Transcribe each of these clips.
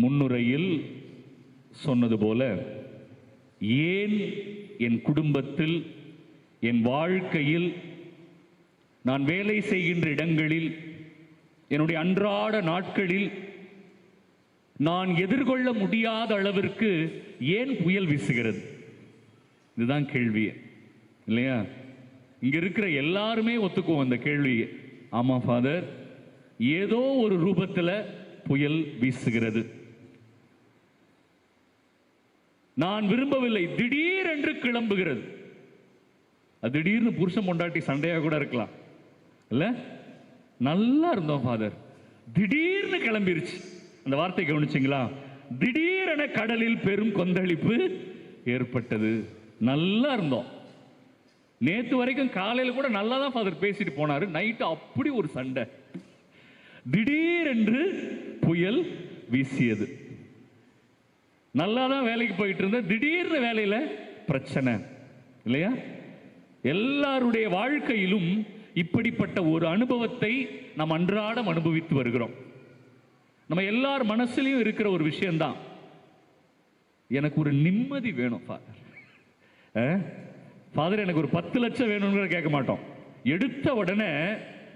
முன்னுரையில் சொன்னது போல, ஏன் என் குடும்பத்தில், என் வாழ்க்கையில், நான் வேலை செய்கின்ற இடங்களில், என்னுடைய அன்றாட நாட்களில் நான் எதிர்கொள்ள முடியாத அளவிற்கு ஏன் புயல் வீசுகிறது? இதுதான் கேள்வி இல்லையா? இங்க இருக்கிற எல்லாருமே ஒத்துக்குவோம் அந்த கேள்வி. ஆமா ஃபாதர், ஏதோ ஒரு ரூபத்தில் புயல் வீசுகிறது. நான் விரும்பவில்லை, திடீரென்று கிளம்புகிறது. அது திடீர்னு புருஷன் பொண்டாட்டி சண்டையாக கூட இருக்கலாம் இல்ல? நல்லா இருந்தோம் ஃபாதர், திடீர்னு கிளம்பிருச்சு. அந்த வார்த்தை கவனிச்சிங்களா? திடீரென கடலில் பெரும் கொந்தளிப்பு ஏற்பட்டது. நல்லா இருந்தோம், நேத்து வரைக்கும் காலையில் கூட நல்லா தான் ஃபாதர் பேசிட்டு போனாரு, நைட்டு அப்படி ஒரு சண்டை. திடீரென்று புயல் வீசியது. நல்லா தான் வேலைக்கு போயிட்டு இருந்த, திடீர்னு வேலையில பிரச்சனை இல்லையா? எல்லாருடைய வாழ்க்கையிலும் இப்படிப்பட்ட ஒரு அனுபவத்தை நாம் அன்றாடம் அனுபவித்து வருகிறோம். நம்ம எல்லார் மனசுலையும் இருக்கிற ஒரு விஷயம்தான், எனக்கு ஒரு நிம்மதி வேணும் ஃபாதர். ஃபாதர் எனக்கு ஒரு 10 லட்சம் வேணும்னு கேட்க மாட்டோம். எடுத்த உடனே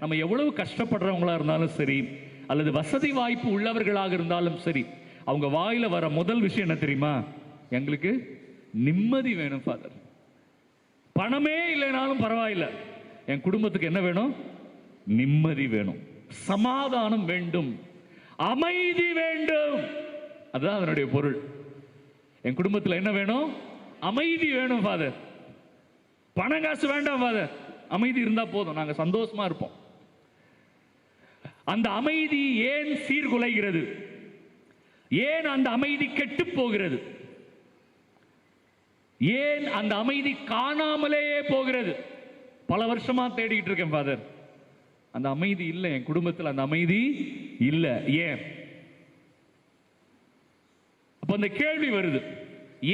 நம்ம எவ்வளவு கஷ்டப்படுறவங்களா இருந்தாலும் சரி, அல்லது வசதி வாய்ப்பு உள்ளவர்களாக இருந்தாலும் சரி, அவங்க வாயில வர முதல் விஷயம் என்ன தெரியுமா? எங்களுக்கு நிம்மதி வேணும் ஃபாதர். பணமே இல்லைனாலும் பரவாயில்லை, என் குடும்பத்துக்கு என்ன வேணும்? நிம்மதி வேணும், சமாதானம் வேண்டும், அமைதி வேண்டும். அதுதான் அதனுடைய பொருள். என் குடும்பத்தில் என்ன வேணும்? அமைதி வேணும் ஃபாதர். பணம் காசு வேண்டாம் ஃபாதர், அமைதி இருந்தா போதும், நாங்க சந்தோஷமா இருப்போம். அந்த அமைதி ஏன் சீர்குலைகிறது? ஏன் அந்த அமைதி கெட்டு போகிறது? ஏன் அந்த அமைதி காணாமலேயே போகிறது? பல வருஷமா தேடிட்டு இருக்கேன் ஃபாதர், அந்த அமைதி இல்லை என் குடும்பத்தில், அந்த அமைதி இல்லை. ஏன்? அப்ப அந்த கேள்வி வருது,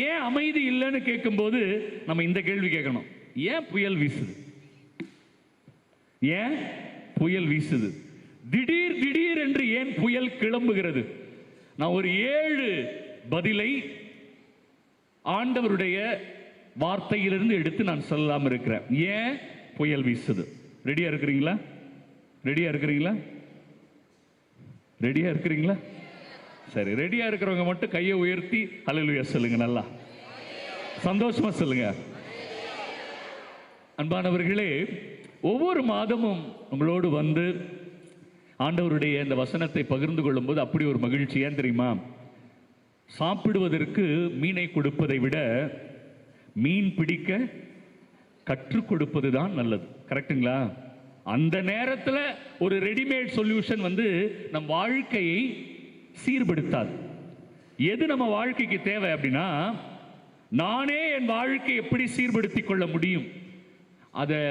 ஏன் அமைதி இல்லைன்னு கேட்கும்போது நம்ம இந்த கேள்வி கேட்கணும், ஏன் புயல் வீசுது? ஏன் புயல் வீசுது? திடீர் திடீர் என்று ஏன் புயல் கிளம்புகிறது? நான் ஒரு 7 பதிலை ஆண்டவருடைய வார்த்தையிலிருந்து எடுத்து நான் சொல்லலாம் இருக்கிறேன். ஏன் புயல் வீசுது? ரெடியா இருக்கிறீங்களா? ரெடியா இருக்கிறீங்களா? ரெடியா இருக்கிறீங்களா? சரி, ரெடியா இருக்கிறவங்க மட்டும் கையை உயர்த்தி ஹல்லேலூயா சொல்லுங்க, நல்லா சந்தோஷமா சொல்லுங்க. அன்பானவர்களே, ஒவ்வொரு மாதமும் உங்களோடு வந்து ஆண்டவருடைய இந்த வசனத்தை பகிர்ந்து கொள்ளும் போது அப்படி ஒரு மகிழ்ச்சி. ஏன் தெரியுமா? சாப்பிடுவதற்கு மீனை கொடுப்பதை விட மீன் பிடிக்க கற்றுக் கொடுப்பது தான் நல்லது. கரெக்டுங்களா? அந்த நேரத்தில் ஒரு ரெடிமேட் சொல்யூஷன் வந்து நம் வாழ்க்கையை சீர்படுத்தாது. எது நம்ம வாழ்க்கைக்கு தேவை அப்படின்னா, நானே என் வாழ்க்கை எப்படி சீர்படுத்திக் கொள்ள முடியும், அதை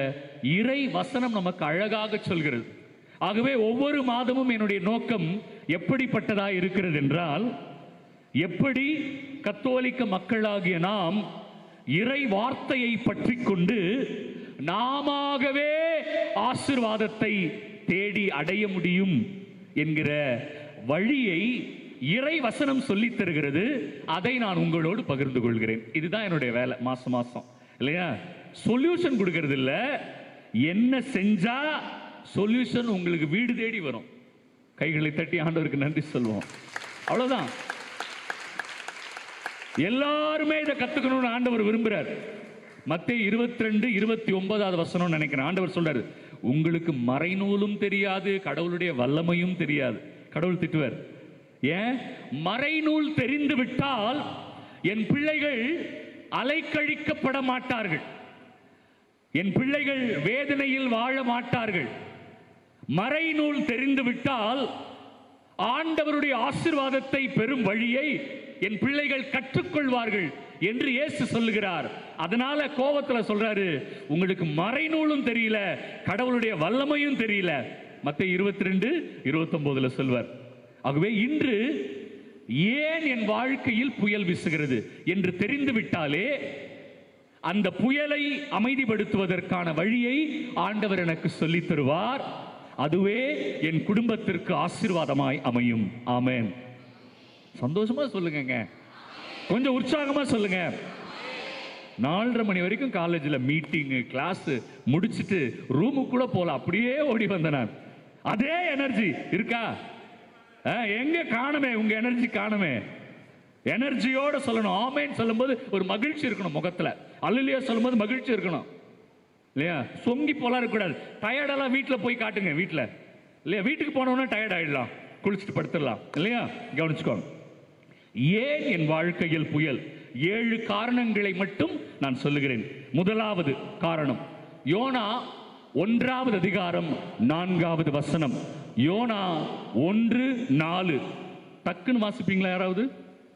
இறை வசனம் நமக்கு அழகாக சொல்கிறது. ஆகவே ஒவ்வொரு மாதமும் என்னுடைய நோக்கம் எப்படிப்பட்டதாக இருக்கிறது என்றால், எப்படி கத்தோலிக்க மக்களாகிய நாம் இறை வார்த்தையை பற்றி கொண்டு நாமாகவே ஆசீர்வாதத்தை தேடி அடைய முடியும் என்கிற வழியை இறை வசனம் சொல்லித் தருகிறது. அதை நான் உங்களோடு பகிர்ந்து கொள்கிறேன். இதுதான் என்னுடைய வேலை மாசம் மாசம் இல்லையா? சொல்யூஷன் கொடுக்கிறது இல்ல, என்ன செஞ்சா சொல்யூஷன் உங்களுக்கு வீடு தேடி வரும். கைகளை தட்டி ஆண்டவருக்கு நன்றி சொல்வோம். அவ்வளவுதான். எல்லாருமே இதை கத்துக்கணும்னு ஆண்டவர் விரும்புறார். மத்தேயு 22:29 வசனம் நினைக்கிறேன். ஆண்டவர் சொல்றாரு, உங்களுக்கு மறைநூலும் தெரியாது, கடவுளுடைய வல்லமையும் தெரியாது. கடவுள் திட்டுவார். ஏன்? மறைநூல் தெரிந்து விட்டால் என் பிள்ளைகள் அலைக்கழிக்கப்பட மாட்டார்கள், என் பிள்ளைகள் வேதனையில் வாழ மாட்டார்கள். மறைநூல் தெரிந்து விட்டால் ஆண்டவருடைய ஆசீர்வாதத்தை பெறும் வழியை என் பிள்ளைகள் கற்றுக்கொள்வார்கள் என்று இயேசு சொல்லுகிறார். அதனால கோபத்துல சொல்றாரு, உங்களுக்கு மறைநூலும் தெரியல, கடவுளுடைய வல்லமையும் தெரியல. மத்தேயு 22:29 சொல்வார். ஆகவே இன்று ஏன் என் வாழ்க்கையில் புயல் வீசுகிறது என்று தெரிந்து விட்டாலே அந்த புயலை அமைதிப்படுத்துவதற்கான வழியை ஆண்டவர் எனக்கு சொல்லித் தருவார். அதுவே என் குடும்பத்திற்கு ஆசீர்வாதமாய் அமையும். ஆமென். சந்தோஷமா சொல்லுங்க, கொஞ்சம் உற்சாகமா சொல்லுங்க. 4:30 மணி வரைக்கும் காலேஜில் மீட்டிங் கிளாஸ் முடிச்சுட்டு ரூமுக்குள்ள போல அப்படியே ஓடி வந்தேன் நான். அதே எனர்ஜி இருக்கா? எங்க காணுமே? உங்க எனர்ஜி காணுமே. எனர்ஜியோட சொல்லணும். ஆமேன்னு சொல்லும்போது ஒரு மகிழ்ச்சி இருக்கணும் முகத்துல. அல்லேலூயா சொல்லும்போது மகிழ்ச்சி இருக்கணும் இல்லையா? சொங்கி போலாம் இருக்கக்கூடாது. டயர்டெல்லாம் வீட்டில் போய் காட்டுங்க. வீட்டில் இல்லையா? வீட்டுக்கு போனோன்னா டயர்ட் ஆயிடலாம், குளிச்சுட்டு படுத்துடலாம் இல்லையா? கவனிச்சுக்கோங்க. ஏன் என் வாழ்க்கையில் புயல்? 7 காரணங்களை மட்டும் நான் சொல்லுகிறேன். முதலாவது காரணம், யோனா 1வது அதிகாரம் 4வது வசனம். யோனா 1:4. டக்குன்னு வாசிப்பீங்களா யாராவது?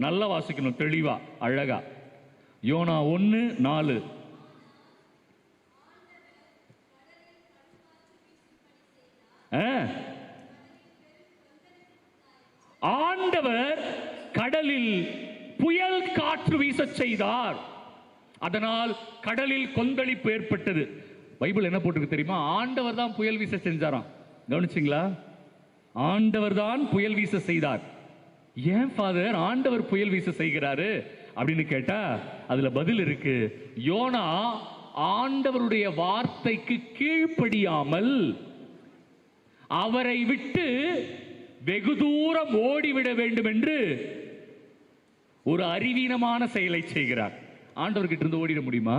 நல்லா வாசிக்கணும், தெளிவா அழகா. யோனா 1:4. ஆண்டவர் கடலில் புயல் காற்று வீச செய்தார், அதனால் கடலில் கொந்தளிப்பு ஏற்பட்டது. பைபிள் என்ன போட்டிருக்கு தெரியுமா? ஆண்டவர் தான் புயல் வீச செஞ்சாராம். கவனிச்சிங்களா? ஆண்டவர் தான் புயல் வீச செய்தார். ஏன் ஃபாதர் ஆண்டவர் புயல் வீச செய்கிறாரு அப்படின்னு கேட்டா அதுல பதில் இருக்கு. யோனா ஆண்டவருடைய வார்த்தைக்கு கீழ்ப்படியாமல் அவரை விட்டு வெகு தூரம் ஓடிவிட வேண்டும் என்று ஒரு அறிவீனமான செயலை செய்கிறார். ஆண்டவர்கிட்ட இருந்து ஓடிட முடியுமா?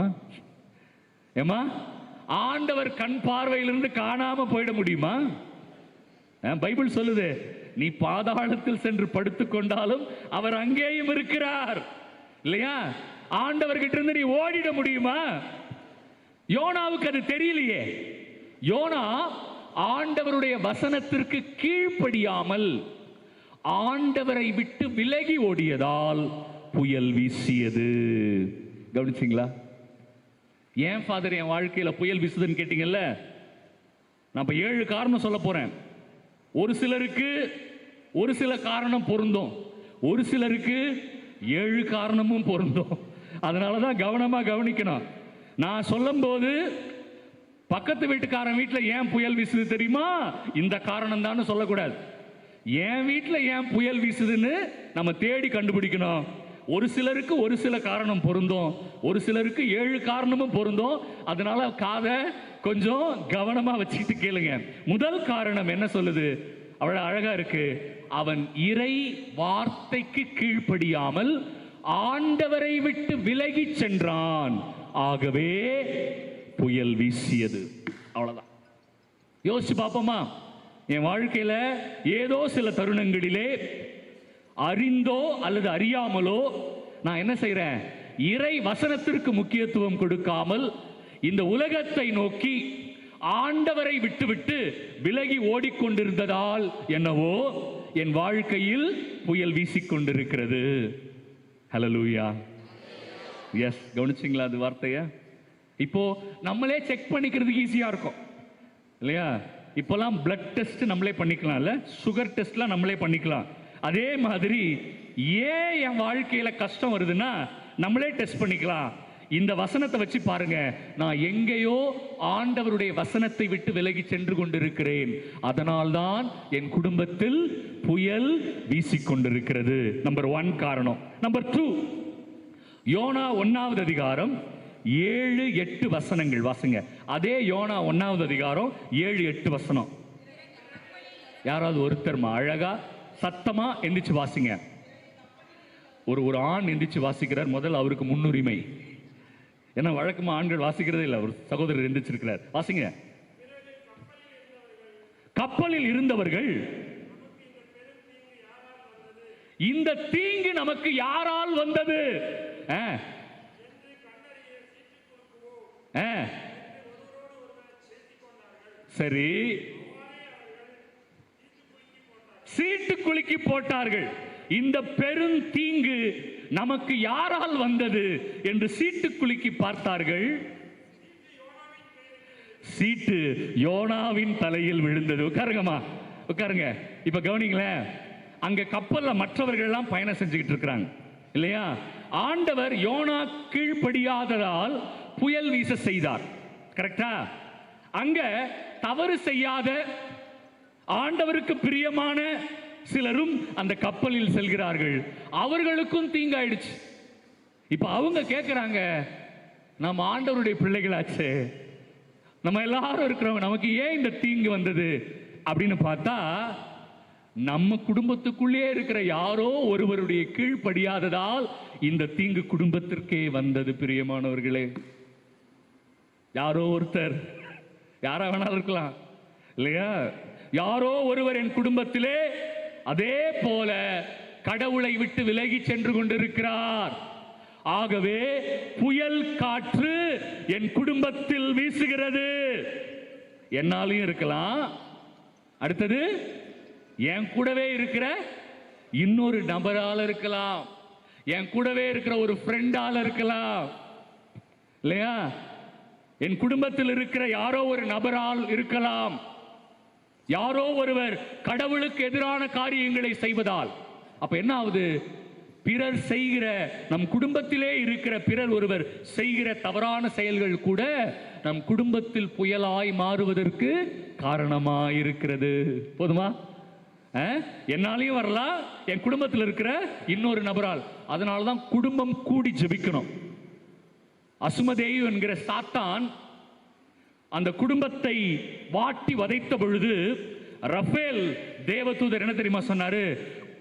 ஏமா ஆண்டவர் கண் பார்வையிலிருந்து காணாம போயிட முடியுமா? பைபிள் சொல்லுது, நீ பாதாளத்தில் சென்று படுத்துக் கொண்டாலும் அவர் அங்கேயும் இருக்கிறார் இல்லையா? ஆண்டவர்கிட்ட இருந்து நீ ஓடிட முடியுமா? யோனாவுக்கு அது தெரியலையே. யோனா ஆண்டவருடைய வசனத்திற்கு கீழ்ப்படியாமல் ஆண்டவரை விட்டு விலகி ஓடியதால் புயல் வீசியது. கவனிச்சிங்களா? ஏன் ஃபாதர் என் வாழ்க்கையில புயல் வீசுதுன்னு கேட்டீங்கல்ல? நான் இப்ப 7 காரணம் சொல்ல போறேன். ஒரு சிலருக்கு ஒரு சில காரணம் பொருந்தும், ஒரு சிலருக்கு 7 காரணமும் பொருந்தும். அதனாலதான் கவனமா கவனிக்கணும். நான் சொல்லும் போது பக்கத்து வீட்டுக்காரன் வீட்டில் ஏன் புயல் வீசுது தெரியுமா, இந்த காரணம் தான் சொல்லக்கூடாது. என் வீட்டில் ஏன் புயல் வீசுதுன்னு நம்ம தேடி கண்டுபிடிக்கணும். ஒரு சிலருக்கு ஒரு சில காரணம் பொருந்தும், ஒரு சிலருக்கு 7 காரணமும் பொருந்தும். அதனால காதை கொஞ்சம் கவனமா வச்சுக்கிட்டு கேளுங்க. முதல் காரணம் என்ன சொல்லுது? அவ்வளவு அழகா இருக்கு. அவன் இறை வார்த்தைக்கு கீழ்ப்படியாமல் ஆண்டவரை விட்டு விலகி சென்றான், ஆகவே புயல் வீசியது. அவ்வளவுதான். யோசிச்சு பார்ப்போமா? என் வாழ்க்கையில ஏதோ சில தருணங்களிலே அறிந்தோ அல்லது அறியாமலோ நான் என்ன செய்றேன்? இறை வசனத்திற்கு முக்கியத்துவம் கொடுக்காமல் இந்த உலகத்தை நோக்கி ஆண்டவரை விட்டுவிட்டு விலகி ஓடிக்கொண்டிருந்ததால் என்னவோ என் வாழ்க்கையில் புயல் வீசிக்கொண்டிருக்கிறது. ஹல்லேலூயா. எஸ், கவனிச்சிங்களா அது வார்த்தைய? இப்போ நம்மளே செக் பண்ணிக்கிறதுக்கு ஈஸியா இருக்கும் இல்லையா? இப்போலாம் பிளட் டெஸ்ட் நம்மளே பண்ணிக்கலாம் இல்ல, சுகர் டெஸ்ட்லாம் நம்மளே பண்ணிக்கலாம். அதே மாதிரி ஏன் என் வாழ்க்கையில கஷ்டம் வருதுன்னா நம்மளே டெஸ்ட் பண்ணிக்கலாம். இந்த வசனத்தை வச்சு பாருங்க, நான் எங்கேயோ ஆண்டவருடைய வசனத்தை விட்டு விலகி சென்று கொண்டிருக்கிறேன், அதனால்தான் என் குடும்பத்தில் புயல் வீசிக்கொண்டிருக்கிறது. நம்பர் 1 காரணம். நம்பர் 2, யோனா 1வது அதிகாரம் 7-8 வசனங்கள் வாசுங்க. அதே யோனா 1வது அதிகாரம் 7-8 வசனம். யாராவது ஒருத்தர்மா அழகா சத்தமா எந்திரிச்சு வாசிங்க. ஒரு ஆண் எந்திரிச்சு வாசிக்கிறார், முதல் அவருக்கு முன்னுரிமை. ஏன்னா வழக்கமா ஆண்கள் வாசிக்கிறதே இல்லை, ஒரு சகோதரர் எந்திரிச்சிருக்கிறார். வாசிங்க. கப்பலில் இருந்தவர்கள், இந்த தீங்கு நமக்கு யாரால் வந்தது? சரி, சீட்டு குலுக்கி போட்டார்கள். இந்த பெரும் தீங்கு நமக்கு யாரால் வந்தது என்று சீட்டு குலுக்கி பார்த்தார்கள். சீட்டு யோனாவின் தலையில் விழுந்தது. உட்காருங்கம்மா, உட்காருங்க. இப்ப கவனிங்களேன், அங்க கப்பல்ல மற்றவர்கள் எல்லாம் பயணம் செஞ்சுக்கிட்டு இருக்கிறாங்க இல்லையா? ஆண்டவர் யோனா கீழ்ப்படியாததால் புயல் வீச செய்தார். கரெக்டா? அங்க தவறு செய்யாத ஆண்டவருக்கு பிரியமான சிலரும் அந்த கப்பலில் செல்கிறார்கள். அவர்களுக்கும் தீங்காயிடுச்சு. இப்ப அவங்க கேட்கிறாங்க, நம்ம ஆண்டவருடைய பிள்ளைகளாச்சே, நம்ம எல்லாரும் இருக்கிறோம், நமக்கு ஏன் இந்த தீங்கு வந்தது அப்படின்னு பார்த்தா, நம்ம குடும்பத்துக்குள்ளே இருக்கிற யாரோ ஒருவருடைய கீழ்ப்படியாததால் இந்த தீங்கு குடும்பத்திற்கே வந்தது. பிரியமானவர்களே, யாரோ ஒருத்தர், யாரா வேணாலும் இருக்கலாம் இல்லையா, யாரோ ஒருவர் என் குடும்பத்திலே அதே போல கடவுளை விட்டு விலகி சென்று கொண்டிருக்கிறார். ஆகவே புயல் காற்று என் குடும்பத்தில் வீசுகிறது. என்னாலையும் இருக்கலாம், அடுத்தது என் கூடவே இருக்கிற இன்னொரு நபரால் இருக்கலாம், என் கூடவே இருக்கிற ஒரு ஃப்ரெண்டால இருக்கலாம் இல்லையா, என் குடும்பத்தில் இருக்கிற யாரோ ஒரு நபரால் இருக்கலாம். யாரோ ஒருவர் கடவுளுக்கு எதிரான காரியங்களை செய்வதால் அப்ப என்ன ஆகுது, பிறர் செய்கிற, நம் குடும்பத்திலே இருக்கிற பிறர் ஒருவர் செய்கிற தவறான செயல்கள் கூட நம் குடும்பத்தில் புயலாய் மாறுவதற்கு காரணமாயிருக்கிறது. போதுமா? என்னாலையும் வரலாம், என் குடும்பத்தில் இருக்கிற இன்னொரு நபரால். அதனால்தான் குடும்பம் கூடி ஜெபிக்கணும். அசுமதேயு என்கிற சாத்தான் அந்த குடும்பத்தை வாட்டி வதைத்த பொழுது ரஃபேல் தேவதூதர் என்ன தெரியுமா சொன்னாரு,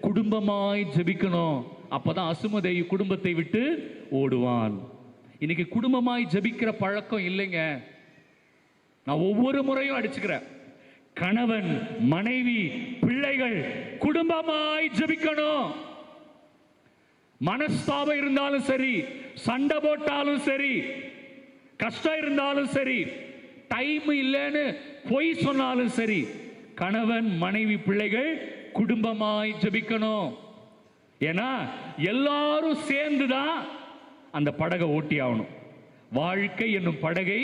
குடும்பமாய் ஜெபிக்கணும், அப்பதான் அசுமதேயு குடும்பத்தை விட்டு ஓடுவான். இன்னைக்கு குடும்பமாய் ஜெபிக்கிற பழக்கம் இல்லைங்க. நான் ஒவ்வொரு முறையும் அடிச்சுக்கிறேன், கணவன் மனைவி பிள்ளைகள் குடும்பமாய் ஜெபிக்கணும். மனஸ்தாபம் இருந்தாலும் சரி, சண்டை போட்டாலும் சரி, கஷ்டம் இருந்தாலும் சரி, டைம் இல்லைன்னு பொய் சொன்னாலும் சரி, கணவன் மனைவி பிள்ளைகள் குடும்பமாய் ஜெபிக்கணும். ஏன்னா எல்லாரும் சேர்ந்துதான் அந்த படகை ஓட்டி ஆகணும். வாழ்க்கை என்னும் படகை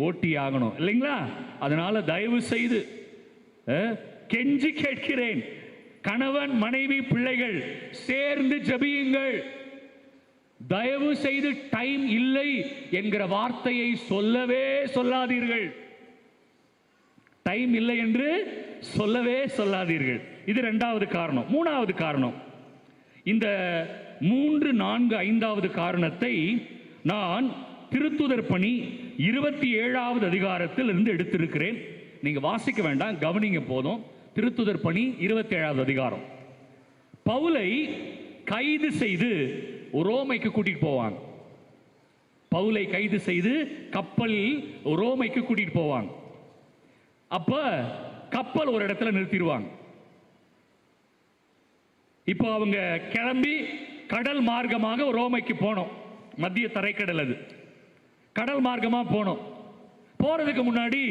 ஓட்டி ஆகணும் இல்லைங்களா? அதனால தயவு செய்து கெஞ்சி கேட்கிறேன், கணவன் மனைவி பிள்ளைகள் சேர்ந்து ஜெபியுங்கள். தயவு செய்து டைம் இல்லை என்கிற வார்த்தையை சொல்லவே சொல்லாதீர்கள். டைம் இல்லை என்று சொல்லவே சொல்லாதீர்கள். இது இரண்டாவது காரணம். மூணாவது காரணம், இந்த 3, 4, 5வது காரணத்தை நான் திருத்துதர் பணி 27வது அதிகாரத்தில் இருந்து எடுத்திருக்கிறேன். நீங்க வாசிக்க வேண்டாம், கவனிங்க போதும். திருத்துதர் பணி 27வது அதிகாரம். பவுலை கைது செய்து ரோமைக்கு கூட்டிட்டு போவாங்க. பவுலை கைது செய்து கப்பலில் ரோமைக்கு கூட்டிட்டு போவாங்க. அப்ப கப்பல் ஒரு இடத்துல நிறுத்திடுவாங்க. இப்போ அவங்க கிளம்பி கடல் மார்க்கமாக ரோமைக்கு போனோம். மத்திய தரைக்கடல், அது கடல் மார்க்கமா போனோம். போறதுக்கு முன்னாடி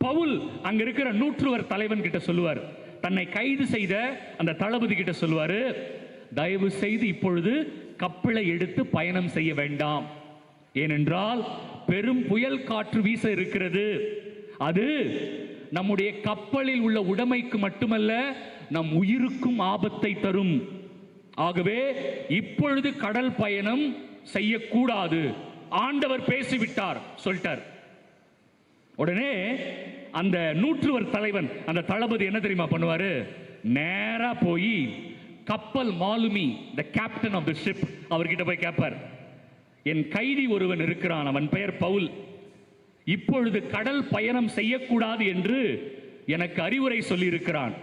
பவுல் அங்க இருக்கிற நூற்றுவர் தலைவன் கிட்ட சொல்லுவார், தன்னை கைது செய்த அந்த தளபதி கிட்ட சொல்லுவாரு, தயவு செய்து இப்பொழுது கப்பலை எடுத்து பயணம் செய்ய வேண்டாம், ஏனென்றால் பெரும் புயல் காற்று வீச இருக்கிறது. அது நம்முடைய கப்பலில் உள்ள உடைமைக்கு மட்டுமல்ல, நம் உயிருக்கும் ஆபத்தை தரும். ஆகவே இப்பொழுது கடல் பயணம் செய்யக்கூடாது, ஆண்டவர் பேசிவிட்டார் சொல்லிட்டார். உடனே அந்த நூற்றுவர் தலைவன், அந்த தளபதி என்ன தெரியுமா பண்ணுவாரு, நேரா போய் கப்பல் மாலுமி, the captain of the ship, அவர்கிட்ட போய் கேட்பார், என் கைதி ஒருவன் இருக்கிறான், அவன் பெயர் பவுல், இப்பொழுது கடல் பயணம் செய்யக்கூடாது என்று எனக்கு அறிவுரை சொல்லி இருக்கிறான்,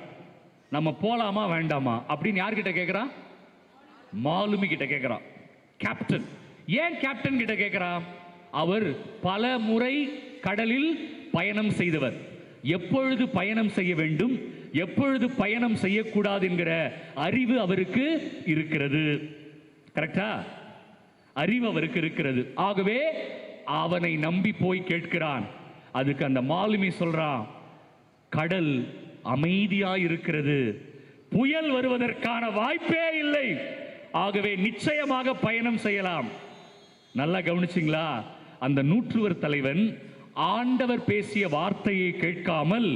நம்ம போலாமா வேண்டாமா அப்படின்னு யார்கிட்ட கேட்கிறான்? மாலுமி கிட்ட கேட்கிறான். கேப்டன். ஏன் கேப்டன் கிட்ட கேட்கிறான்? அவர் பல முறை கடலில் பயணம் செய்தவர், எப்பொழுது பயணம் செய்ய வேண்டும், எப்பொழுது பயணம் செய்யக்கூடாது என்கிற அறிவு அவருக்கு இருக்கிறது. கரெக்டா? அறிவு அவருக்கு இருக்கிறது. ஆகவே அவனை நம்பி போய் கேட்கிறான். அதுக்கு அந்த மாலுமி சொல்றான், கடல் அமைதியாய் இருக்கிறது, புயல் வருவதற்கான வாய்ப்பே இல்லை, ஆகவே நிச்சயமாக பயணம் செய்யலாம். நல்லா கவனிச்சிங்களா? அந்த நூற்றுவர் தலைவன் ஆண்டவர் பேசிய வார்த்தையை கேட்காமல்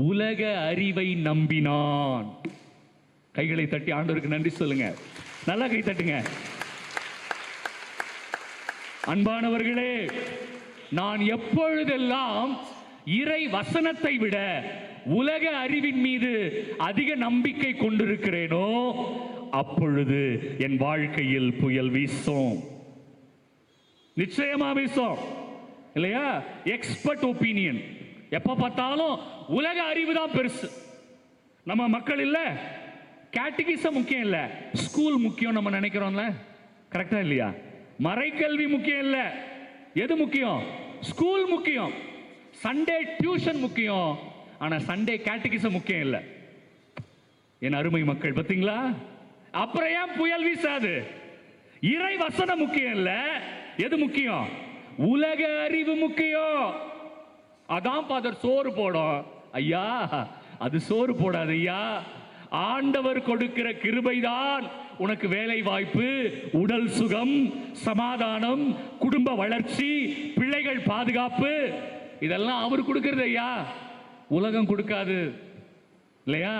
உலக அறிவை நம்பினான். கைகளை தட்டி ஆண்டவருக்கு நன்றி சொல்லுங்க. நல்லா கை தட்டுங்க. அன்பானவர்களே, நான் எப்பொழுதெல்லாம் இறை வசனத்தை விட உலக அறிவின் மீது அதிக நம்பிக்கை கொண்டிருக்கிறேனோ அப்பொழுது என் வாழ்க்கையில் புயல் வீசும். நிச்சயமா வீசும் இல்லையா? Expert opinion. எப்ப பார்த்தாலும் உலக அறிவு தான் பெருசு. நம்ம மக்கள் இல்ல, கேட்டகிசம் முக்கியம் இல்ல, ஸ்கூல் முக்கியம் நம்ம நினைக்கிறோம்ல. கரெக்டா இல்லையா? மறைக்கல்வி முக்கியம் இல்ல, எது முக்கியம்? ஸ்கூல் முக்கியம். சண்டே டியூஷன் முக்கியம், ஆனா சண்டே கேட்டகிசம் முக்கியம் இல்ல. என் அருமை மக்கள் பாத்தீங்களா? அப்புறம் ஏன் புயல் வீசாது? இறை வசனம் முக்கியம் இல்ல, எது முக்கியம்? உலக அறிவு முக்கியம். அதான் ஃபாதர் சோறு போடும். ஐயா அது சோறு போடாது ஐயா. ஆண்டவர் கொடுக்கிற கிருபைதான் உனக்கு வேலை வாய்ப்பு, உடல் சுகம், சமாதானம், குடும்ப வளர்ச்சி, பிள்ளைகள் பாதுகாப்பு, இதெல்லாம் அவர் கொடுக்கிறது ஐயா, உலகம் கொடுக்காது இல்லையா?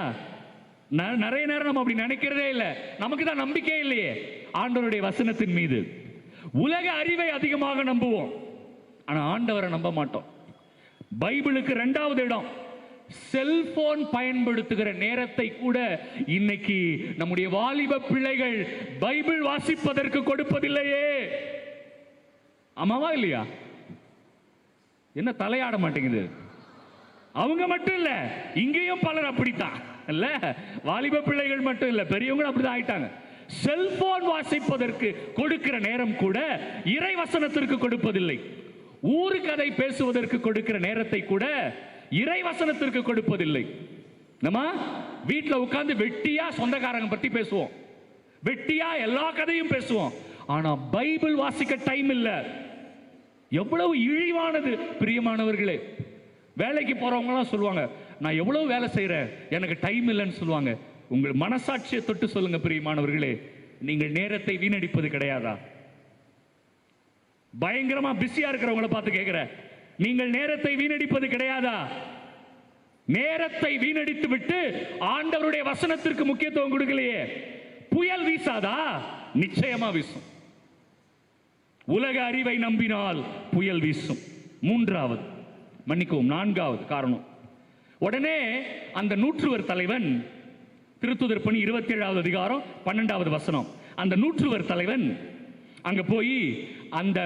நிறைய நேரம் நம்ம அப்படி நினைக்கிறதே இல்லை. நமக்கு தான் நம்பிக்கை இல்லையே ஆண்டவருடைய வசனத்தின் மீது. உலக அறிவை அதிகமாக நம்புவோம், ஆனா ஆண்டவரை நம்ப மாட்டோம். பைபிளுக்கு 2வது இடம். செல்போன் பயன்படுத்துகிற நேரத்தை கூட இன்னைக்கு நம்முடைய வாலிப பிள்ளைகள் பைபிள் வாசிப்பதற்கு கொடுப்பதில்லையே. ஆமாவா இல்லையா? என்ன தலையாட மாட்டேங்குது? அவங்க மட்டும் இல்ல, இங்கேயும் பலர் அப்படித்தான் இல்ல. வாலிப பிள்ளைகள் மட்டும் இல்ல, பெரியவங்க அப்படிதான் ஆயிட்டாங்க. செல்போன் வாசிப்பதற்கு கொடுக்கிற நேரம் கூட இறை வசனத்திற்கு கொடுப்பதில்லை. ஊரு கதை பேசுவதற்கு கொடுக்கிற நேரத்தை கூட இறை வசனத்திற்கு கொடுப்பதில்லை. நம்ம வீட்டில் உட்கார்ந்து வெட்டியா சொந்தக்காரங்க பத்தி பேசுவோம், வெட்டியா எல்லா கதையும் பேசுவோம், ஆனா பைபிள் வாசிக்க டைம் இல்ல. எவ்வளவு இழிவானது பிரியமானவர்களே. வேலைக்கு போறவங்க எல்லாம் சொல்லுவாங்க, நான் எவ்வளவு வேலை செய்யறேன், எனக்கு டைம் இல்லைன்னு சொல்லுவாங்க. உங்கள் மனசாட்சியை தொட்டு சொல்லுங்க பிரியமானவர்களே, நீங்கள் நேரத்தை வீணடிப்பது கிடையாதா? பயங்கரமா பிஸியா இருக்கிறவங்களை பார்த்து கேட்கிற, நீங்கள் நேரத்தை வீணடிப்பது கிடையாதா? நேரத்தை வீணடித்து விட்டு ஆண்டவருடைய வசனத்திற்கு முக்கியத்துவம் கொடுக்கலையே. புயல் வீசாதா? நிச்சயமா வீசும். உலக அறிவை நம்பினால் புயல் வீசும். 4வது காரணம். உடனே அந்த நூற்றுவர் தலைவன், திருத்துதர் பணி 27வது அதிகாரம் 12வது வசனம், அந்த நூற்றுவர் தலைவன் அங்க போய் அந்த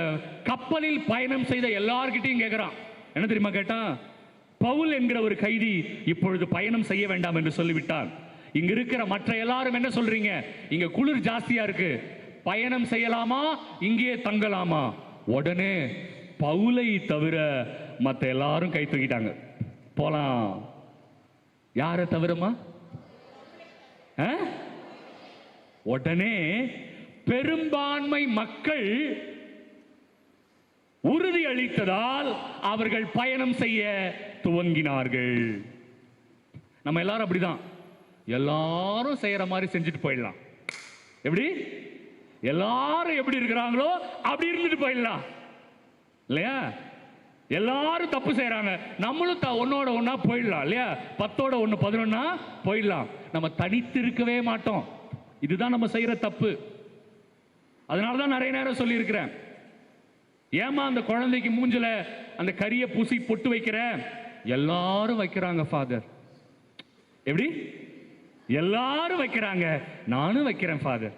கப்பலில் பயணம் செய்த எல்லார்கிட்டையும் கேட்கிறான். என்ன தெரியுமா கேட்டான்? பவுல் என்கிற ஒரு கைதி இப்பொழுது பயணம் செய்ய வேண்டாம் என்று சொல்லிவிட்டான். இங்க இருக்கிற மற்ற எல்லாரும் என்ன சொல்றீங்க? இங்க குளிர் ஜாஸ்தியா இருக்கு, பயணம் செய்யலாமா, இங்கே தங்கலாமா? உடனே பவுலை தவிர மற்ற எல்லாரும் கை தூக்கிட்டாங்க. போலாம். யாரை தவிரமா? உடனே பெரும்பான்மை மக்கள் உறுதி அளித்ததால் அவர்கள் பயணம் செய்ய துவங்கினார்கள். நம்ம எல்லாரும் அப்படிதான், எல்லாரும் செய்யற மாதிரி செஞ்சுட்டு போயிடலாம். எப்படி? எல்லாரும் எப்படி இருக்கிறாங்களோ அப்படி இருந்துட்டு போயிடலாம் இல்லையா? எல்லாரும் தப்பு செய்யறாங்க, நம்மளும் ஒன்னோட ஒன்னா போயிடலாம் இல்லையா? 10ஓட 1 11 போயிடலாம். நம்ம தனித்து இருக்கவே மாட்டோம். இதுதான் நம்ம செய்யற தப்பு. அதனாலதான் நிறைய நேரம் சொல்லி இருக்கிறேன், ஏமா அந்த குழந்தைக்கு மூஞ்சில அந்த கரிய பூசி பொட்டு வைக்கிற? எல்லாரும் வைக்கிறாங்க ஃபாதர். எப்படி? எல்லாரும் வைக்கிறாங்க, நானும் வைக்கிறேன் ஃபாதர்.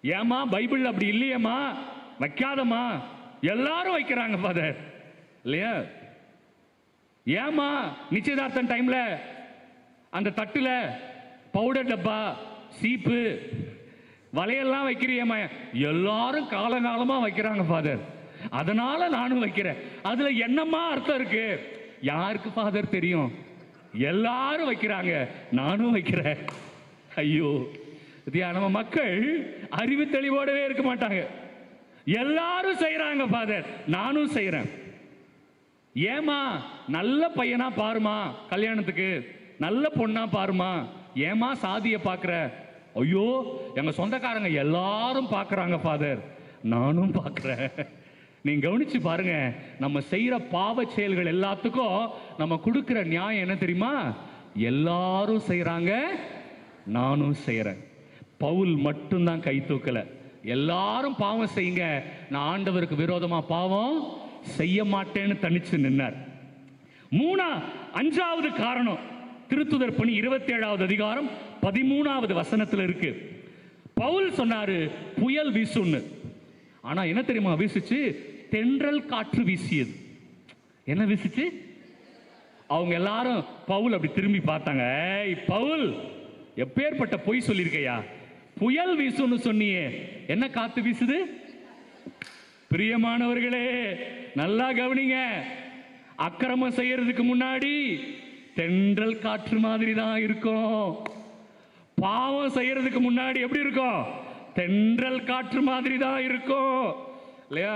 ஏமா பைபிள் அப்படி இல்லையேம்மா, வைக்காதம்மா, எல்லாரும் வைக்கிறாங்க ஃபாதர் இல்லையா? ஏமா நிச்சயதார்த்தம் டைம்ல அந்த தட்டுல பவுடர் டப்பா, சீப்பு, வலையெல்லாம் வைக்கிறியம்மா? எல்லாரும் காலகாலமா வைக்கிறாங்க ஃபாதர், அதனால நானும் வைக்கிறேன். அதுல என்னம்மா அர்த்தம் இருக்கு? யாருக்கு ஃபாதர் தெரியும்? எல்லாரும் வைக்கிறாங்க, நானும் வைக்கிறேன். ஐயோ, நம்ம மக்கள் அறிவு தெளிவோடவே இருக்க மாட்டாங்க. எல்லாரும் செய்யறாங்க ஃபாதர், நானும் செய்யறேன். ஏமா நல்ல பையனா பாருமா, கல்யாணத்துக்கு நல்ல பொண்ணா பாருமா, ஏமா சாதியை பாக்குற? ஐயோ, எங்க சொந்தக்காரங்க எல்லாரும் பாக்குறாங்க ஃபாதர், நானும் பாக்குறேன். நீங்க கவனிச்சு பாருங்க, நம்ம செய்யற பாவ செயல்கள் எல்லாத்துக்கும் நம்ம கொடுக்கிற நியாயம் என்ன தெரியுமா? எல்லாரும் செய்யறாங்க, நானும் செய்யறேன். பவுல் மட்டும்தான் கை தூக்கல. எல்லாரும் பாவம் செய்யுங்க, நான் ஆண்டவருக்கு விரோதமா பாவம் செய்ய மாட்டேன்னு தனிச்சு நின்னார். அஞ்சாவது காரணம் திருத்துதர் பணி 27வது அதிகாரம் 13வது வசனத்தில் இருக்கு. பவுல் சொன்னாரு புயல் வீசுன்னு. ஆனா என்ன தெரியுமா வீசுச்சு? தென்றல் காற்று வீசியது. என்ன வீசுச்சு? அவங்க எல்லாரும் பவுல் அப்படி திரும்பி பார்த்தாங்க. பவுல், எப்பேற்பட்ட பொய் சொல்லியிருக்கையா? புயல் வீசுன்னு சொன்னியே, என்ன காத்து வீசுது? பிரியமானவர்களே, நல்லா கவனிங்க. அக்கிரமம் செய்யறதுக்கு முன்னாடி தென்றல் காற்று மாதிரி தான் இருக்கும். பாவம் செய்யறதுக்கு முன்னாடி எப்படி இருக்கும்? தென்றல் காற்று மாதிரி தான் இருக்கும், இல்லையா?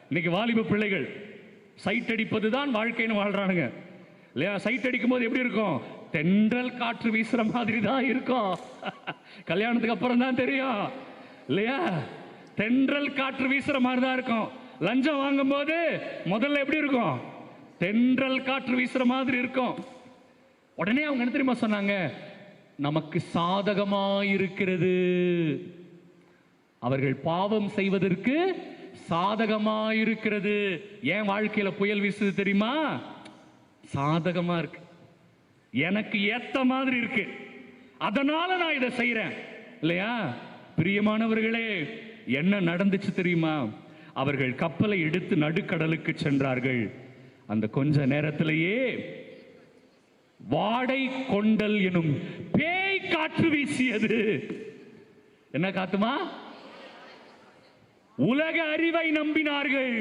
இன்னைக்கு வாலிப பிள்ளைகள் சைட் அடிப்பது தான் வாழ்க்கைன்னு வாழ்றானுங்க, இல்லையா? சைட் அடிக்கும் போது எப்படி இருக்கும்? தென்றல் காற்று வீசுற மாதிரி தான் இருக்கும். கல்யாணத்துக்கு அப்புறம் தான் தெரியும், இல்லையா? தென்றல் காற்று வீசுற மாதிரி தான் இருக்கும். லஞ்சம் வாங்கும் போது முதல்ல எப்படி இருக்கும்? தென்றல் காற்று வீசுற மாதிரி இருக்கும். உடனே அவங்க என்ன தெரியுமா சொன்னாங்க? நமக்கு சாதகமாயிருக்கிறது. அவர்கள் பாவம் செய்வதற்கு சாதகமாயிருக்கிறது. என் வாழ்க்கையில புயல் வீசுது தெரியுமா? சாதகமா இருக்கு, எனக்கு ஏத்த மாதிரி இருக்கு, அதனால நான் இதை செய்யறேன், இல்லையா? பிரியமானவர்களே, என்ன நடந்துச்சு தெரியுமா? அவர்கள் கப்பலை எடுத்து நடுக்கடலுக்கு சென்றார்கள். அந்த கொஞ்ச நேரத்திலேயே வாடை கொண்டல் எனும் பேய் காற்று வீசியது. என்ன காத்துமா? உலக அறிவை நம்பினார்கள்.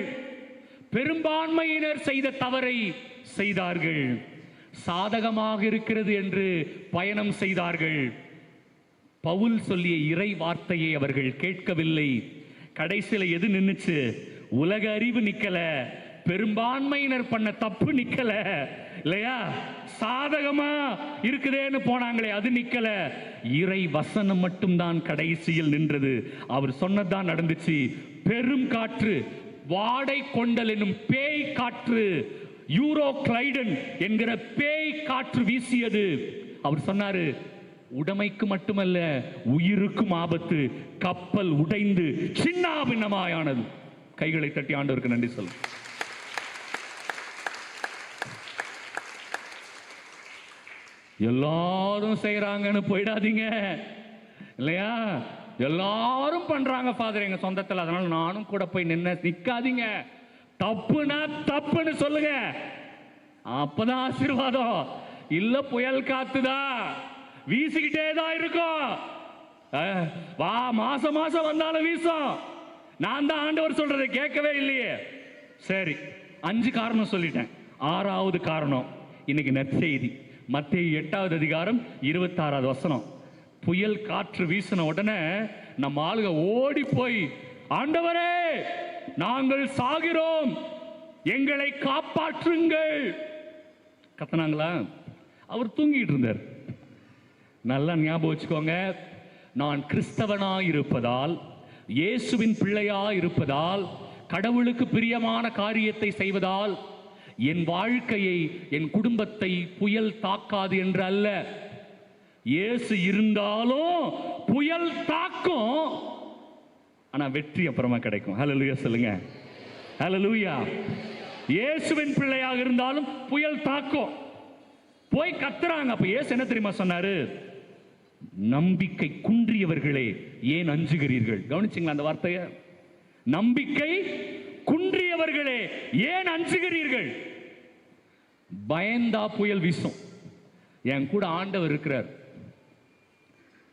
பெரும்பான்மையினர் செய்த தவறை செய்தார்கள். சாதகமாக இருக்கிறது என்று பயணம் செய்தார்கள். பவுல் சொல்லிய இறை வார்த்தையை அவர்கள் கேட்கவில்லை. கடைசியில் எது நின்னுச்சு? உலக அறிவு நிக்கல, பெரும்பான்மையினர் பண்ண தப்பு நிக்கல, இல்லையா? சாதகமா இருக்குதேன்னு போனாங்களே, அது நிக்கல. இறை வசனம் மட்டும்தான் கடைசியில் நின்றது. அவர் சொன்னதுதான் நடந்துச்சு. பெரும் காற்று, வாடை கொண்டல் என்னும் பேய் காற்று, யூரோக்ளைடன் என்கிற பேய் காற்று வீசியது. அவர் சொன்னாரு, உடைமைக்கு மட்டுமல்ல உயிருக்கும் ஆபத்து. கப்பல் உடைந்து சின்னாபின்னமாயானது. கைகளை தட்டி ஆண்டவருக்கு நன்றி சொல்லு. எல்லாரும் செய்யறாங்கன்னு போயிடாதீங்க, இல்லையா? எல்லாரும் பண்றாங்க ஃபாதர் எங்க சொந்தத்தில், அதனால நானும் கூட போய் நிக்காதீங்க. தப்புனா தப்புன்னு சொல்லுங்க, அப்பதான் ஆசீர்வாதம். இல்ல புயல் காத்துதான் வீசிக்கிட்டே தான் இருக்கும். வா, மாசம் மாசம் வந்தாலும் வீசும். நான் தான் ஆண்டவர் சொல்றதை கேட்கவே இல்லையே. சரி, 5 காரணம் சொல்லிட்டேன். 6வது காரணம் இன்னைக்கு நற்செய்தி. மத்தேயு 8வது அதிகாரம் 26வது வசனம். புயல் காற்று வீசின உடனே நம்ம ஆளுங்க ஓடி போய், ஆண்டவரே நாங்கள் சாகிறோம், எங்களை காப்பாற்றுங்கள் கத்தனாங்களா? அவர் தூங்கிட்டு இருந்தார். நல்லா ஞாபகம் வச்சுக்கோங்க. நான் கிறிஸ்தவனாய் இருப்பதால், இயேசுவின் பிள்ளையாய் இருப்பதால், கடவுளுக்கு பிரியமான காரியத்தை செய்வதால் என் வாழ்க்கையை, என் குடும்பத்தை புயல் தாக்காது என்று அல்ல. இயேசு இருந்தாலும் புயல் தாக்கும், ஆனா வெற்றி அப்புறமா கிடைக்கும். ஹல்லேலூயா சொல்லுங்க. ஹல்லேலூயா. இயேசுவின் பிள்ளையாக இருந்தாலும் புயல் தாக்கும். போய் கத்துறாங்க. அப்ப இயேசு என்ன தெரியுமா சொன்னாரு? நம்பிக்கை குன்றியவர்களே ஏன் அஞ்சுகிறீர்கள்? கவனிச்சிங்களா அந்த வார்த்தையை? நம்பிக்கை குன்றியவர்களே ஏன் அஞ்சுகிறீர்கள்? பயந்தா புயல் வீசும். என் கூட ஆண்டவர் இருக்கிறார்.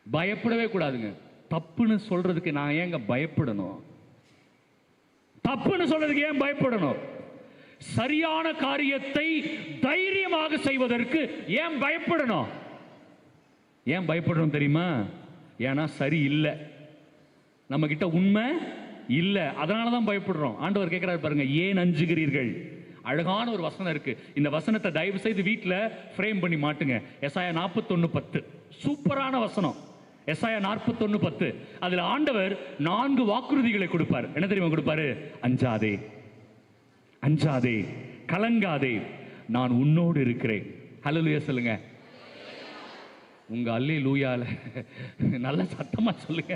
பயப்படவே கூடாதுங்க. தப்புன்னு சொல்றதுக்கு நான் ஏங்க பயப்படணும்? தப்புன்னு சொல்றதுக்கு ஏன் பயப்படணும்? சரியான காரியத்தை தைரியமாக செய்வதற்கு ஏன் பயப்படணும்? ஏன் பயப்படணும் தெரியுமா? ஏன்னா சரி இல்லை, நம்ம கிட்ட உண்மை இல்லை, அதனால தான் பயப்படுறோம். ஆண்டவர் கேட்கிறாரு பாருங்க, ஏன் அஞ்சுகிறீர்கள்? அழகான ஒரு வசனம் இருக்கு. இந்த வசனத்தை தயவு செய்து வீட்டில் ஃப்ரேம் பண்ணி மாட்டுங்க. எசாயா 41:10 சூப்பரான வசனம். எசாயா 41:10 அதுல ஆண்டவர் 4 வாக்குறுதிகளை கொடுப்பார். என்ன தெரியுமா கொடுப்பாரு? அஞ்சாதே, அஞ்சாதே, கலங்காதே, நான் உன்னோடு இருக்கிறேன். ஹல்லேலூயா சொல்லுங்க. உங்க அல்லேலூயால நல்ல சத்தமா சொல்லுங்க.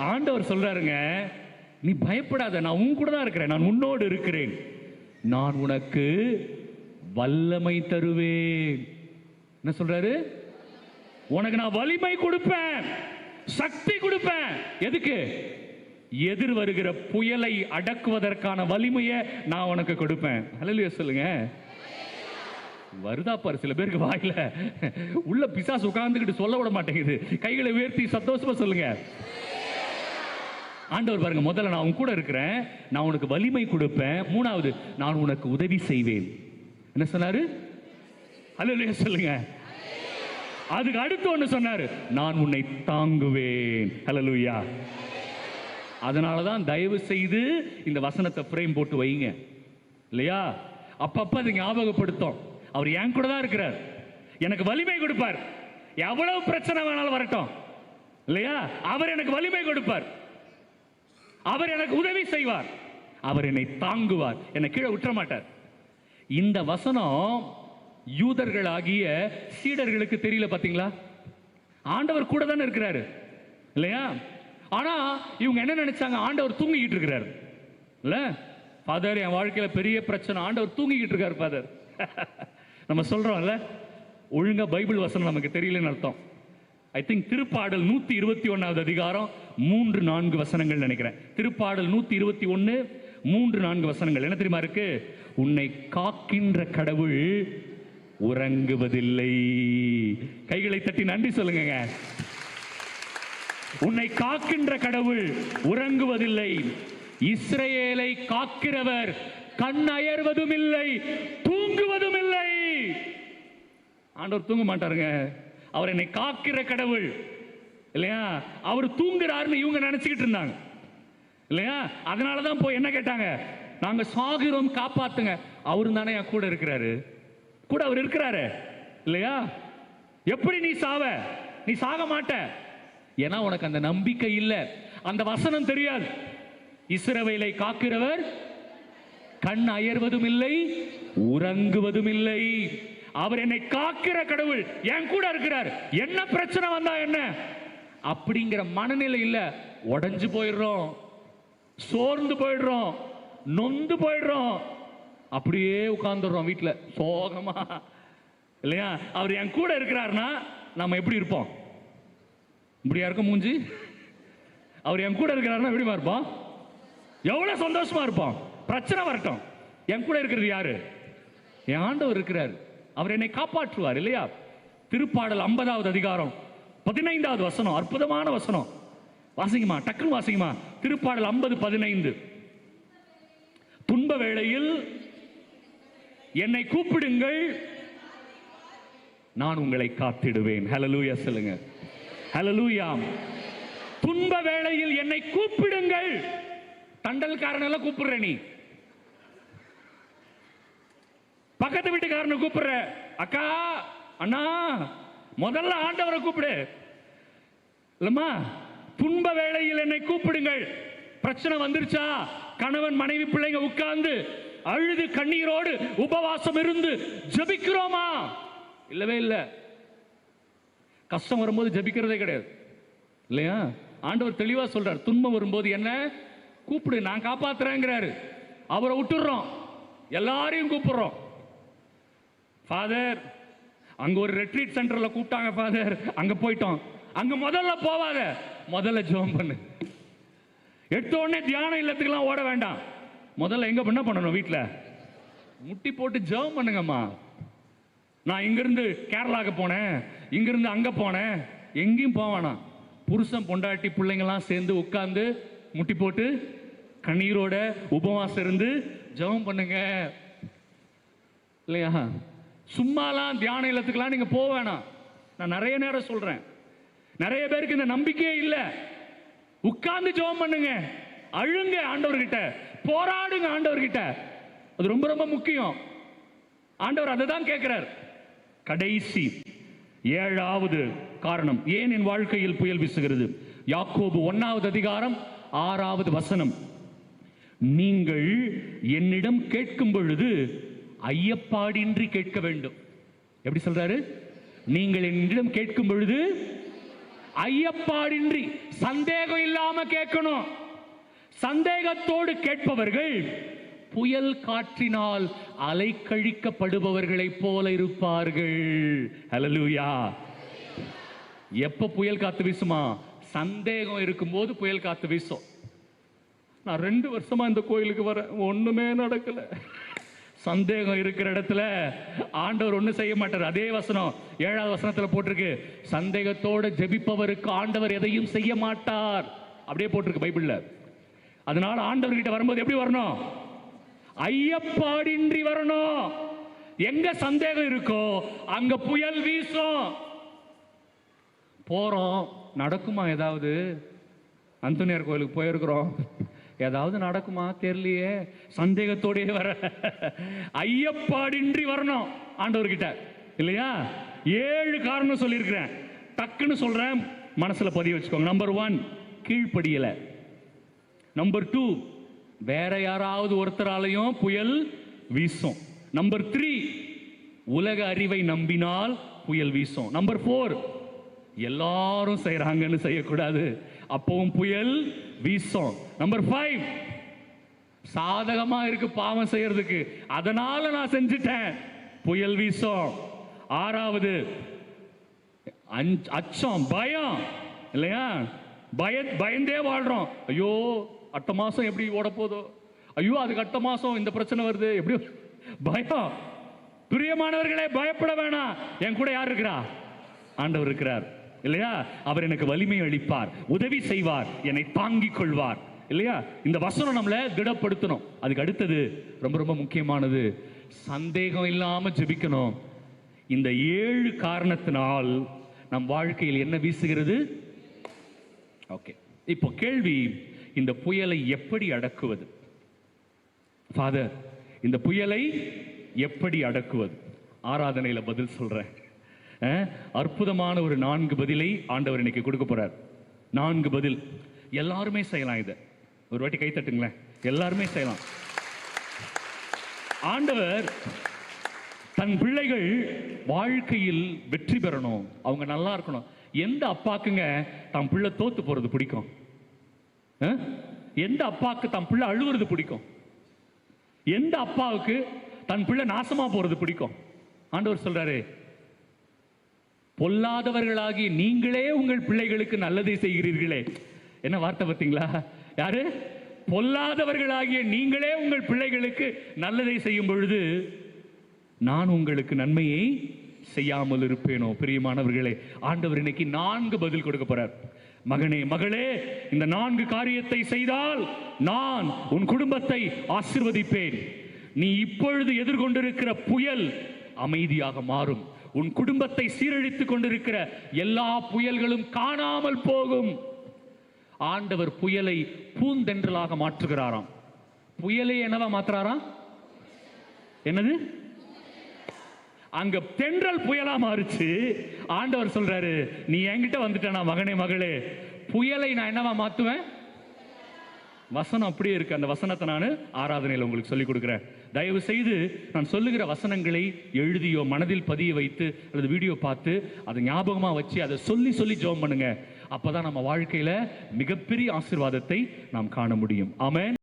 ஆண்டவர் சொல்றாருங்க, நீ பயப்படாத, நான் உன் கூட தான் இருக்கிறேன், நான் உன்னோடு இருக்கிறேன், நான் உனக்கு வல்லமை தருவேன். என்ன சொல்றாரு? உனக்கு நான் வலிமை கொடுப்பேன், சக்தி கொடுப்பேன். எதுக்கு? எதிர் வருகிற புயலை அடக்குவதற்கான வலிமையை நான் உனக்கு கொடுப்பேன். ஹல்லேலூயா சொல்லுங்க. வருதா பாரு சில பேருக்கு வாயில, உள்ள பிசாசு உட்கார்ந்துக்கிட்டு சொல்ல விட மாட்டேங்குது. கைகளை உயர்த்தி சந்தோஷமா சொல்லுங்க. ஆண்டவர் பாருங்க, முதல்ல நான் உன் கூட இருக்கிறேன், நான் உனக்கு வலிமை கொடுப்பேன். மூணாவது, நான் உனக்கு உதவி செய்வேன். என்ன சொன்னாரு? ஹல்லேலூயா சொல்லுங்க. அதுக்கு அடுத்து ஒன்று சொன்னாரு, நான் உன்னை தாங்குவேன். ஹல்லேலூயா. அதனாலதான் தயவு செய்து இந்த வசனத்தை ஃப்ரேம் போட்டு வைங்க இல்லையா? அப்பப்ப அது ஞாபகப்படுத்தும். அவர் என் கூட தான் இருக்கிறார், எனக்கு வலிமை கொடுப்பார். எவ்வளவு பிரச்சனை வேணாலும் வரட்டும் இல்லையா, அவர் எனக்கு வலிமை கொடுப்பார், அவர் எனக்கு உதவி செய்வார், அவர் என்னை தாங்குவார், என்னை கீழே விட்டுற மாட்டார். இந்த வசனம் யூதர்கள் ஆகிய சீடர்களுக்கு தெரியல. பாத்தீங்களா? ஆண்டவர் கூட தானே இருக்கிறாரு இல்லையா? ஆனா இவங்க என்ன நினைச்சாங்க? ஆண்டவர் தூங்கிக்கிட்டு இருக்கிறார் இல்ல. ஃபாதர், என் வாழ்க்கையில பெரிய பிரச்சனை, ஆண்டவர் தூங்கிக்கிட்டு இருக்காரு ஃபாதர். நம்ம சொல்றோம்ல, ஒழுங்கா பைபிள் வசனம் நமக்கு தெரியலன்னு அர்த்தம். ஐ திங்க் திருப்பாடல் 121வது அதிகாரம் 3-4 வசனங்கள் நினைக்கிறேன். திருப்பாடல் 121 3-4 வசனங்கள் என்ன தெரியுமா இருக்கு? உன்னை காக்கின்ற கடவுள் உறங்குவதில்லை. கைகளை தட்டி நன்றி சொல்லுங்க. உன்னை காக்கின்ற கடவுள் உறங்குவதில்லை. இஸ்ரவேலை காக்கிறவர் கண் அயர்வதும் இல்லை, தூங்குவதும் இல்லை. ஆண்டவர் தூங்க மாட்டாருங்க. அவர் என்னை காக்கிற கடவுள் இல்லையா? அவர் தூங்குறாருன்னு இவங்க நினைச்சுக்கிட்டு இருந்தாங்க இல்லையா? அதனாலதான் போய் என்ன கேட்டாங்க? நாங்க சாகிறோம், காப்பாத்துங்க. அவரு தானே என் கூட இருக்கிறாரு, கூட அவர் இருக்கிறாரு இல்லையா? எப்படி நீ சாவ? நீ சாக மாட்ட. ஏன்னா உனக்கு அந்த நம்பிக்கை இல்லை, அந்த வசனம் தெரியாது. இஸ்ரவேலை காக்கிறவர் கண் அயர்வதும் இல்லை, உறங்குவதும் இல்லை. அவர் என்னை காக்கிற கடவுள், என் கூட இருக்கிறார். என்ன பிரச்சனை வந்தா என்ன அப்படிங்கிற மனநிலை இல்ல. உடைஞ்சு போயிடுறோம், சோர்ந்து போயிடுறோம், நொந்து போயிடுறோம், அப்படியே உட்கார்ந்துடுறோம் வீட்டுல சோகமா இல்லையா? அவர் என் கூட இருக்கிறார்னா நம்ம எப்படி இருப்போம்? இப்படியா இருக்கும் மூஞ்சி? அவர் என் கூட இருக்கிறாருன்னா எப்படிமா இருப்போம்? எவ்வளவு சந்தோஷமா இருப்போம். பிரச்சனை வரட்டும், என் கூட இருக்கிறது யாரு? என் ஆண்டவர் இருக்கிறார், அவர் என்னை காப்பாற்றுவார் இல்லையா? திருப்பாடல் 50வது அதிகாரம் 15வது வசனம், அற்புதமான வசனம். வாசிக்குமா, டக்குன்னு வாசிக்குமா. திருப்பாடல் 50:15. துன்ப வேளையில் என்னை கூப்பிடுங்கள், நான் உங்களை காத்திடுவேன். ஹல்லேலூயா சொல்லுங்க. ஹல்லேலூயா. துன்ப வேளையில் என்னை கூப்பிடுங்கள். தண்டல்காரனெல்லாம் கூப்பிடுற, நீ பக்கத்து வீட்டுக்காரனை கூப்பிடுற, அக்கா அண்ணா, முதல்ல ஆண்டவரை கூப்பிடு இல்லம்மா. துன்ப வேளையில் என்னை கூப்பிடுங்கள். பிரச்சனை வந்துருச்சா? கணவன் மனைவி பிள்ளைங்க உட்கார்ந்து அழுது கண்ணீரோடு உபவாசம் இருந்து ஜெபிக்கிறோமா? இல்லவே இல்லை. கஷ்டம் வரும்போது ஜெபிக்கிறதே கிடையாது இல்லையா? ஆண்டவர் தெளிவா சொல்றார், துன்பம் வரும்போது என்ன கூப்பிடு, நான் காப்பாத்துறேங்கிறாரு. அவரை விட்டுறோம், எல்லாரையும் கூப்பிடுறோம். ஃபாதர், அங்க ஒரு ரெட்ரீட் சென்டர்ல கூப்பிட்டாங்க ஃபாதர், அங்க போயிட்டோம். அங்க முதல்ல போவாத, முதல்ல ஜெபம் பண்ணு. எடுத்த உடனே தியான இல்லத்துக்கெல்லாம் ஓட வேண்டாம். முதல்ல எங்க என்ன பண்ணணும்? வீட்டுல முட்டி போட்டு ஜெபம் பண்ணுங்கம்மா. நான் இங்கிருந்து கேரளாவுக்கு போனேன், இங்கிருந்து அங்க போனேன், எங்கேயும் போவானா. புருஷன் பொண்டாட்டி பிள்ளைங்கெல்லாம் சேர்ந்து உட்கார்ந்து முட்டி போட்டு கண்ணீரோட உபவாசம் இருந்து ஜெபம் பண்ணுங்க இல்லையா? சும்மாலாம் தியான இல்லத்துக்கெல்லாம் நீங்க போக வேணாம். நான் நிறைய நேரம் சொல்றேன், நிறைய பேருக்கு இந்த நம்பிக்கையே இல்லை. உட்கார்ந்து ஜெபம் பண்ணுங்க, அழுங்க ஆண்டவர்கிட்ட, போராடுங்க ஆண்டவர்கிட்ட. அது ரொம்ப ரொம்ப முக்கியம். ஆண்டவர் அதை தான் கேட்கிறார். கடைசி 7வது காரணம், ஏன் என் வாழ்க்கையில் புயல் வீசுகிறது. யாக்கோபு 1வது அதிகாரம் 6வது வசனம். நீங்கள் என்னிடம் கேட்கும் பொழுது ஐயப்பாடின்றி கேட்க வேண்டும். எப்படி சொல்றாரு? நீங்கள் என்னிடம் கேட்கும் பொழுது ஐயப்பாடின்றி, சந்தேகம் இல்லாம கேட்கணும். சந்தேகத்தோடு கேட்பவர்கள் புயல் காற்றினால் அலைக்கழிக்கப்படுபவர்களைப் போல இருப்பார்கள். ஹல்லேலூயா. எப்ப புயல் காத்து வீசுமா? சந்தேகம் இருக்கும்போது புயல் காத்து வீசும். நான் 2 வருஷமா இந்த கோயிலுக்கு வரேன், ஒண்ணுமே நடக்கல. சந்தேகம் இருக்கிற இடத்துல ஆண்டவர் ஒன்றும் செய்ய மாட்டார். அதே வசனம் 7வது வசனத்தில் போட்டிருக்கு, சந்தேகத்தோடு ஜெபிப்பவருக்கு ஆண்டவர் எதையும் செய்ய மாட்டார். அப்படியே போட்டிருக்கு பைபிள்ல. அதனால ஆண்டவர்கிட்ட வரும்போது எப்படி வரணும்? ஐயப்பாடின்றி வரணும். எங்க சந்தேகம் இருக்கோ அங்க புயல் வீசும். போறோம், நடக்குமா? ஏதாவது அந்தோனியார் கோயிலுக்கு போயிருக்கிறோம், ஏதாவது நடக்குமா தெரியலையே, சந்தேகத்தோடய வர. ஐயப்பாடின்றி வரணும் ஆண்டவர்கிட்ட, இல்லையா? 7 காரணம் சொல்லியிருக்கிறேன், டக்குன்னு சொல்றேன், மனசுல பதிய வச்சுக்கோங்க. நம்பர் 1, கீழ்ப்படியல. நம்பர் 2, வேற யாராவது ஒருத்தராலையும் புயல் வீசும். நம்பர் 3, உலக அறிவை நம்பினால் புயல் வீசும். நம்பர் 4, எல்லாரும் செய்யறாங்கன்னு செய்யக்கூடாது, அப்பவும் புயல் வீசும். நம்பர் 5, சாதகமா இருக்கு பாவம் செய்யறதுக்கு, அதனால நான் செஞ்சுட்டேன், புயல் வீசும். 6வது, அச்சம், பயம், இல்லையா? பயந்தே வாழ்றோம். ஐயோ அடுத்த மாசம் எப்படி ஓட போதோ, ஐயோ அதுக்கு அடுத்த மாசம் இந்த பிரச்சனை வருது, எப்படி, பயம். பிரியமானவர்களே, பயப்பட வேணாம். என் கூட யார் இருக்கிறா? ஆண்டவர் இருக்கிறார், இல்லையா? அவர் எனக்கு வலிமை அளிப்பார், உதவி செய்வார், என்னை தாங்கிக் கொள்வார், இல்லையா? இந்த வசனம் நம்மளை திடப்படுத்தணும். அதுக்கு அடுத்தது ரொம்ப ரொம்ப முக்கியமானது, சந்தேகம் இல்லாம ஜெபிக்கணும். இந்த 7 காரணத்தினால் நம் வாழ்க்கையில் என்ன வீசுகிறது? ஓகே, இப்போ கேள்வி, இந்த புயலை எப்படி அடக்குவது? ஃபாதர், இந்த புயலை எப்படி அடக்குவது? ஆராதனையில பதில் சொல்றேன். அற்புதமான ஒரு 4 பதிலை ஆண்டவர் இன்னைக்கு கொடுக்க போறார். 4 பதில். எல்லாருமே செய்யலாம். இதை ஒரு வாட்டி கை தட்டுங்களேன். எல்லாருமே செய்யலாம். ஆண்டவர் தன் பிள்ளைகள் வாழ்க்கையில் வெற்றி பெறணும், அவங்க நல்லா இருக்கணும். எந்த அப்பாக்குங்க தன் பிள்ளை தோத்து போறது பிடிக்கும்? எந்த அப்பாவுக்கு தன் பிள்ளை அழுவுறது பிடிக்கும்? எந்த அப்பாவுக்கு தன் பிள்ளை நாசமா போறது பிடிக்கும்? ஆண்டவர் சொல்றாரு, பொல்லாதவர்களாகி நீங்களே உங்கள் பிள்ளைகளுக்கு நல்லதை செய்கிறீர்களே. என்ன வார்த்தை பார்த்தீங்களா? யாரு? பொல்லாதவர்களாகிய நீங்களே உங்கள் பிள்ளைகளுக்கு நல்லதை செய்யும் பொழுது நான் உங்களுக்கு நன்மையை செய்யாமல் இருப்பேனோ? பிரியமானவர்களே, ஆண்டவர் இன்னைக்கு 4 பதில் கொடுக்க போறார். மகனே, மகளே, இந்த 4 காரியத்தை செய்தால் நான் உன் குடும்பத்தை ஆசீர்வதிப்பேன். நீ இப்பொழுது எதிர்கொண்டிருக்கிற புயல் அமைதியாக மாறும். உன் குடும்பத்தை சீரழித்துக் கொண்டிருக்கிற எல்லா புயல்களும் காணாமல் போகும். ஆண்டவர் புயலை பூந்தென்றலாக மாற்றுகிறாராம். புயலை என்னவா மாற்றுறாராம்? என்னது? அங்க தென்றல் புயலா மாறுச்சு. ஆண்டவர் சொல்றாரு, நீ என்கிட்ட வந்துட்டேனா மகனே, மகளே, புயலை நான் என்னவா மாத்துவேன்? வசனம் அப்படியே இருக்கு. அந்த வசனத்தை நான் ஆராதனையில் உங்களுக்கு சொல்லிக் கொடுக்கிறேன். தயவு செய்து நான் சொல்லுகிற வசனங்களை எழுதியோ மனதில் பதிய வைத்து அல்லது வீடியோ பார்த்து அதை ஞாபகமா வச்சு அதை சொல்லி சொல்லி ஜெபம் பண்ணுங்க. அப்பதான் நம்ம வாழ்க்கையில மிகப்பெரிய ஆசீர்வாதத்தை நாம் காண முடியும். ஆமென்.